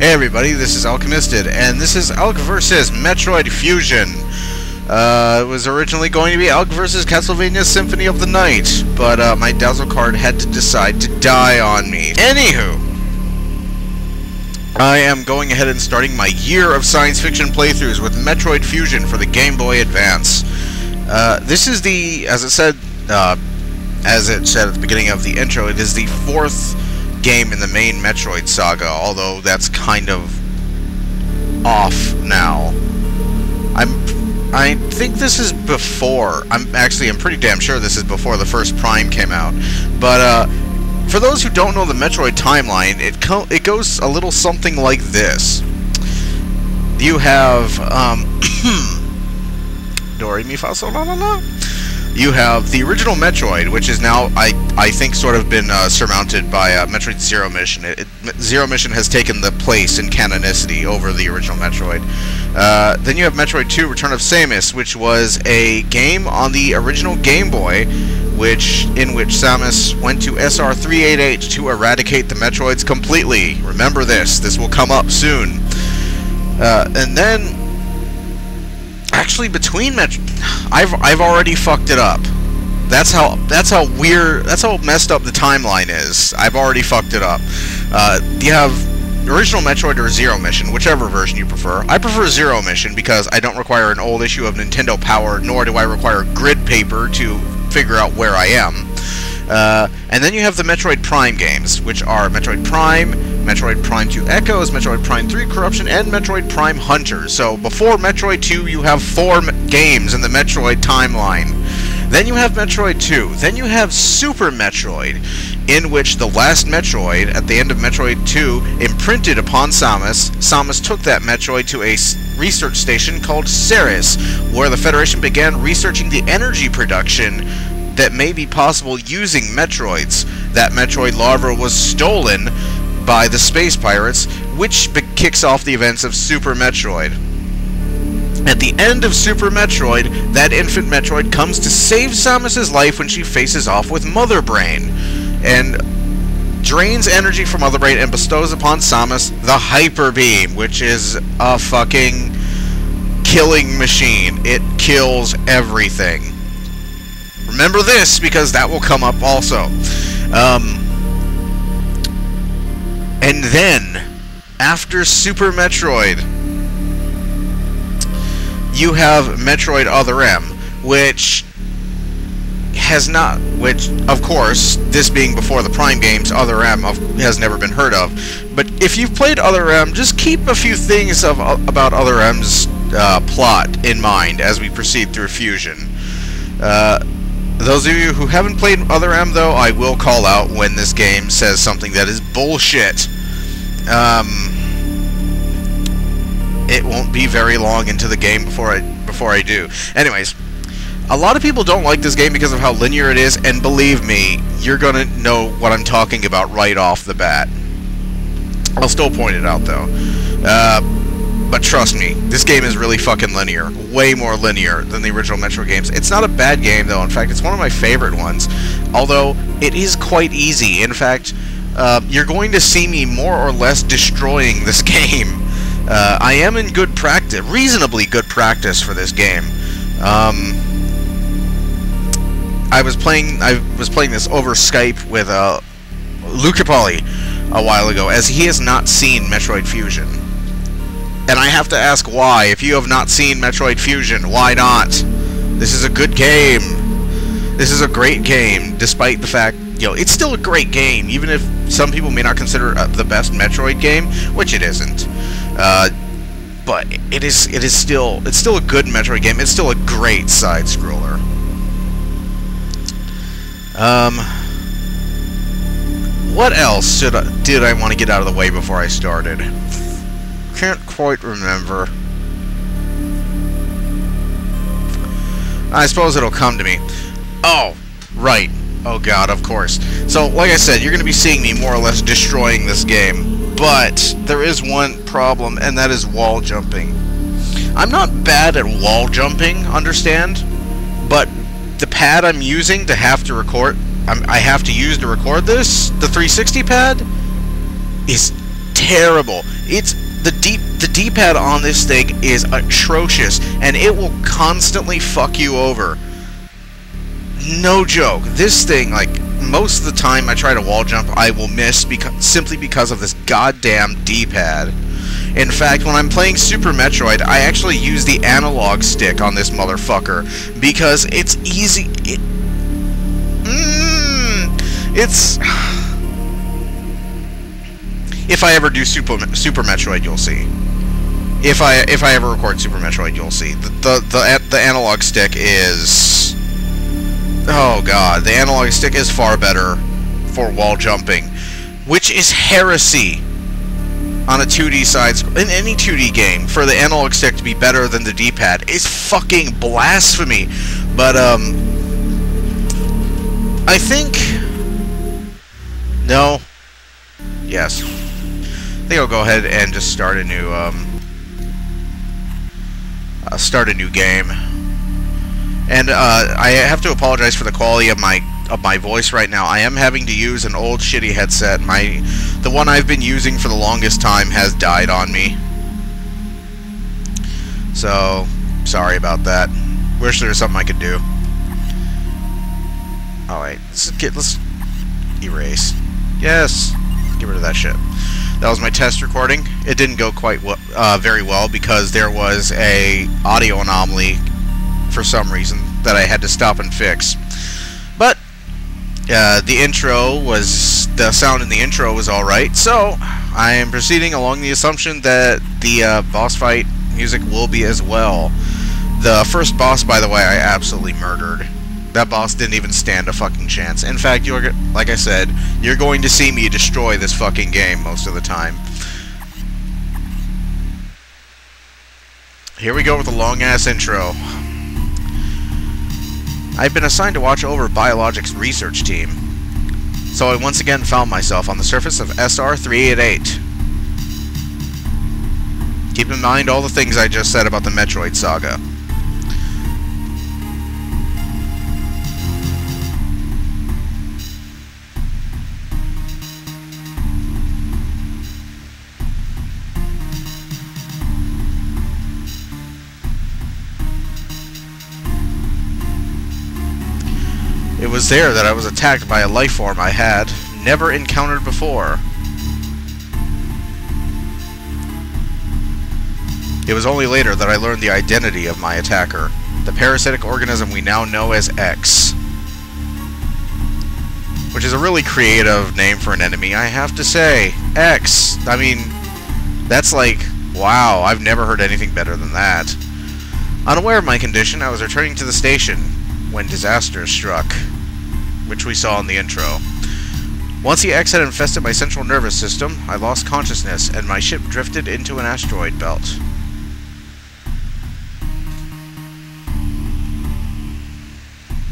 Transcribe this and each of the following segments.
Hey everybody, this is Alchemisted, and this is SciFiVerSUS Metroid Fusion. It was originally going to be SciFiVerSUS Castlevania Symphony of the Night, but my Dazzle card had to decide to die on me. Anywho, I am going ahead and starting my year of science fiction playthroughs with Metroid Fusion for the Game Boy Advance. This is the, as it said at the beginning of the intro, it is the fourth game in the main Metroid saga, although that's kind of off now. I think this is before, I'm pretty damn sure this is before the first Prime came out, but for those who don't know the Metroid timeline, it goes a little something like this. You have Do, re, mi, fa, sol, la, la, la. You have the original Metroid, which is now, I think, sort of been surmounted by Metroid Zero Mission. Zero Mission has taken the place in canonicity over the original Metroid. Then you have Metroid 2, Return of Samus, which was a game on the original Game Boy, in which Samus went to SR388 to eradicate the Metroids completely. Remember this. This will come up soon. And then, actually, between I've already fucked it up. That's how weird, that's how messed up the timeline is. I've already fucked it up. You have original Metroid or Zero Mission, whichever version you prefer. I prefer Zero Mission because I don't require an old issue of Nintendo Power, nor do I require grid paper to figure out where I am. And then you have the Metroid Prime games, which are Metroid Prime, Metroid Prime 2 Echoes, Metroid Prime 3 Corruption, and Metroid Prime Hunters. So before Metroid 2, you have 4 games in the Metroid timeline. Then you have Metroid 2. Then you have Super Metroid, in which the last Metroid, at the end of Metroid 2, imprinted upon Samus. Samus took that Metroid to a research station called Ceres, where the Federation began researching the energy production that may be possible using Metroids. That Metroid larva was stolen by the Space Pirates, which kicks off the events of Super Metroid. At the end of Super Metroid, that infant Metroid comes to save Samus's life when she faces off with Mother Brain, and drains energy from Mother Brain and bestows upon Samus the Hyper Beam, which is a fucking killing machine. It kills everything. Remember this, because that will come up also. And then, after Super Metroid, you have Metroid Other M, which of course, this being before the Prime games, Other M has never been heard of. But if you've played Other M, just keep a few things about Other M's plot in mind as we proceed through Fusion. Those of you who haven't played Other M, though, I will call out when this game says something that is bullshit. It won't be very long into the game before I do. Anyways, A lot of people don't like this game because of how linear it is, and believe me, you're gonna know what I'm talking about right off the bat. I'll still point it out, though. But trust me, this game is really fucking linear. Way more linear than the original Metro games. It's not a bad game, though. In fact, it's one of my favorite ones. Although, it is quite easy. In fact, you're going to see me more or less destroying this game. I am in good practice, reasonably good practice for this game. I was playing this over Skype with Luke Capaldi a while ago, as he has not seen Metroid Fusion. And I have to ask why. If you have not seen Metroid Fusion, why not? This is a good game. This is a great game, despite the fact, you know, it's still a great game, even if some people may not consider it the best Metroid game, which it isn't. But it's still a good Metroid game. It's still a great side-scroller. What else did I want to get out of the way before I started? Can't quite remember. I suppose it'll come to me. Oh, right. Oh god, of course. So, like I said, you're going to be seeing me more or less destroying this game. But there is one problem, and that is wall jumping. I'm not bad at wall jumping, understand? But the pad I'm using to have to record, I have to use to record this, the 360 pad, is terrible. It's the D-pad on this thing is atrocious, and it will constantly fuck you over. No joke. This thing, like, most of the time I try to wall jump, I will miss simply because of this goddamn D-pad. In fact, when I'm playing Super Metroid, I actually use the analog stick on this motherfucker because it's easy. It's... If I ever do Super Metroid, you'll see. If I ever record Super Metroid, you'll see. The analog stick is... Oh god, the analog stick is far better for wall jumping, which is heresy on a 2D side in any 2D game. For the analog stick to be better than the D-pad is fucking blasphemy. But I think no. Yes. I think I'll go ahead and just start a new game. And I have to apologize for the quality of my voice right now. I am having to use an old shitty headset. The one I've been using for the longest time has died on me. So, sorry about that. Wish there was something I could do. Alright, let's erase. Yes! Get rid of that shit. That was my test recording. It didn't go quite very well because there was a audio anomaly for some reason that I had to stop and fix. But the sound in the intro was alright, so I am proceeding along the assumption that the boss fight music will be as well. The first boss, by the way, I absolutely murdered. That boss didn't even stand a fucking chance. In fact, like I said, you're going to see me destroy this fucking game most of the time. Here we go with the long-ass intro. I've been assigned to watch over Biologics research team, so I once again found myself on the surface of SR-388. Keep in mind all the things I just said about the Metroid saga. It was there that I was attacked by a life form I had never encountered before. It was only later that I learned the identity of my attacker, the parasitic organism we now know as X. Which is a really creative name for an enemy, I have to say. X! I mean, that's like, wow, I've never heard anything better than that. Unaware of my condition, I was returning to the station when disaster struck, which we saw in the intro. Once the X had infested my central nervous system, I lost consciousness, and my ship drifted into an asteroid belt.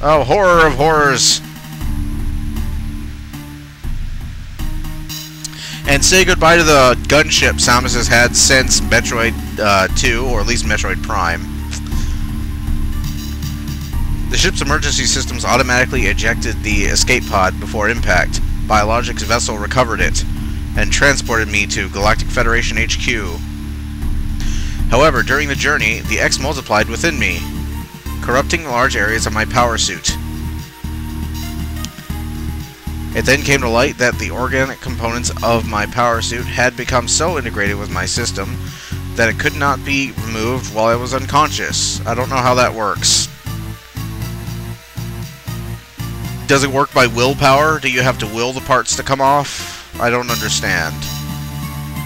Oh, horror of horrors! And say goodbye to the gunship Samus has had since Metroid 2, or at least Metroid Prime. The ship's emergency systems automatically ejected the escape pod before impact. Biologics vessel recovered it and transported me to Galactic Federation HQ. However, during the journey, the X multiplied within me, corrupting large areas of my power suit. It then came to light that the organic components of my power suit had become so integrated with my system that it could not be removed while I was unconscious. I don't know how that works. Does it work by willpower? Do you have to will the parts to come off? I don't understand.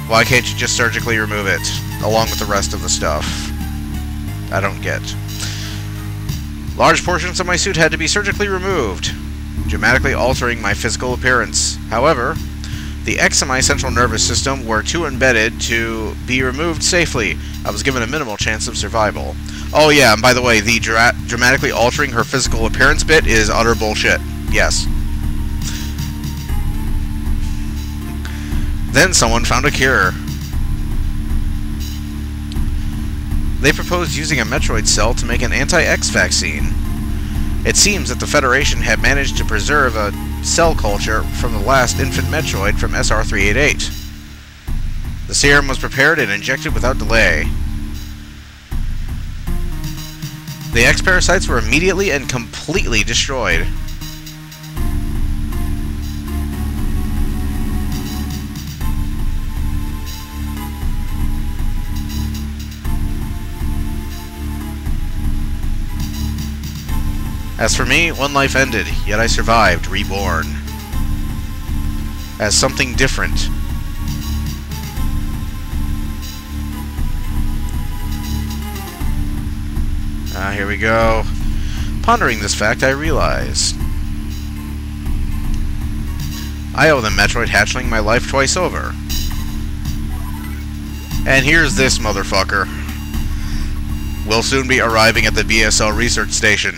Why can't you just surgically remove it, along with the rest of the stuff? I don't get. Large portions of my suit had to be surgically removed, dramatically altering my physical appearance. However, the X in my central nervous system were too embedded to be removed safely. I was given a minimal chance of survival. Oh yeah, and by the way, the dramatically altering her physical appearance bit is utter bullshit. Yes. Then someone found a cure. They proposed using a Metroid cell to make an anti-X vaccine. It seems that the Federation had managed to preserve a cell culture from the last infant Metroid from SR388. The serum was prepared and injected without delay. The X parasites were immediately and completely destroyed. As for me, one life ended, yet I survived, reborn. As something different. Here we go. Pondering this fact, I realize I owe the Metroid hatchling my life twice over. And here's this motherfucker. We'll soon be arriving at the BSL research station.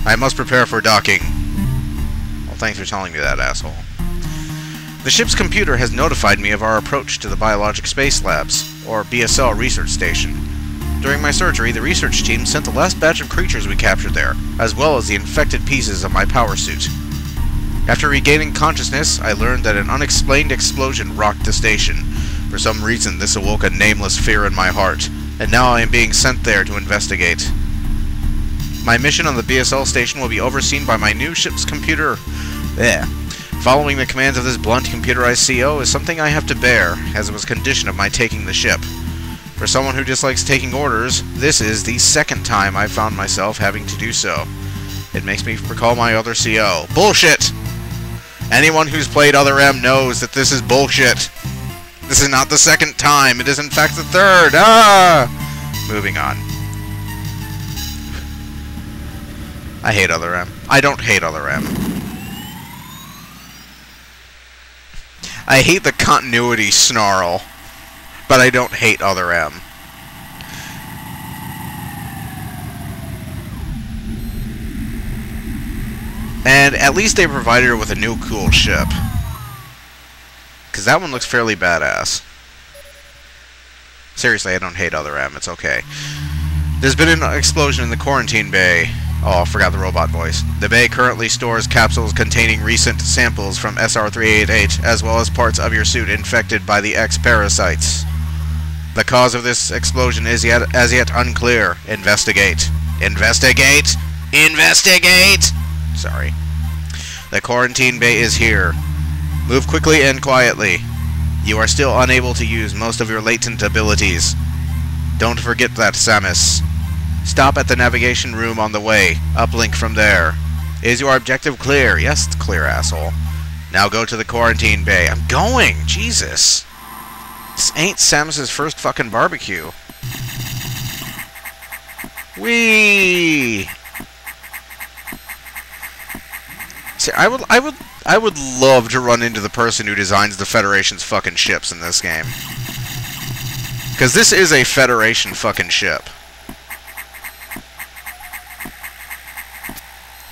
I must prepare for docking. Well, thanks for telling me that, asshole. The ship's computer has notified me of our approach to the Biologic Space Labs, or BSL research station. During my surgery, the research team sent the last batch of creatures we captured there, as well as the infected pieces of my power suit. After regaining consciousness, I learned that an unexplained explosion rocked the station. For some reason, this awoke a nameless fear in my heart, and now I am being sent there to investigate. My mission on the BSL station will be overseen by my new ship's computer. Following the commands of this blunt computerized CO is something I have to bear, as it was a condition of my taking the ship. For someone who dislikes taking orders, this is the second time I've found myself having to do so. It makes me recall my other CO. Bullshit! Anyone who's played Other M knows that this is bullshit. This is not the second time, it is in fact the third! Moving on. I hate Other M. I don't hate Other M. I hate the continuity snarl, but I don't hate Other M. And at least they provided her with a new cool ship. Because that one looks fairly badass. Seriously, I don't hate Other M. It's okay. There's been an explosion in the quarantine bay. Oh, I forgot the robot voice. The bay currently stores capsules containing recent samples from SR388, as well as parts of your suit infected by the X parasites. The cause of this explosion is as yet unclear. Investigate. Investigate! Investigate! Sorry. The quarantine bay is here. Move quickly and quietly. You are still unable to use most of your latent abilities. Don't forget that, Samus. Stop at the navigation room on the way. Uplink from there. Is your objective clear? Yes, it's clear, asshole. Now go to the quarantine bay. I'm going! Jesus! This ain't Samus's first fucking barbecue. Whee! See, I would love to run into the person who designs the Federation's fucking ships in this game. Because this is a Federation fucking ship.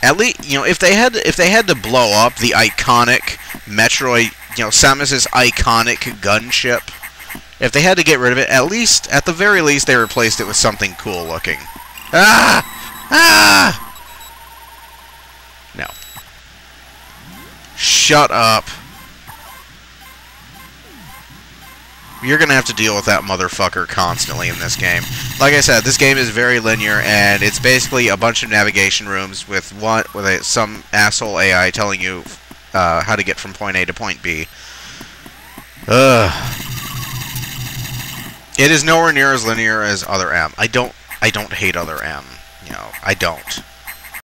At least, you know, if they had to blow up the iconic Metroid, you know, Samus's iconic gunship, if they had to get rid of it, at the very least, they replaced it with something cool looking. Ah! Ah! No. Shut up. You're gonna have to deal with that motherfucker constantly in this game. Like I said, this game is very linear, and it's basically a bunch of navigation rooms with some asshole AI telling you how to get from point A to point B. Ugh. It is nowhere near as linear as Other M. I don't hate Other M. You know, I don't.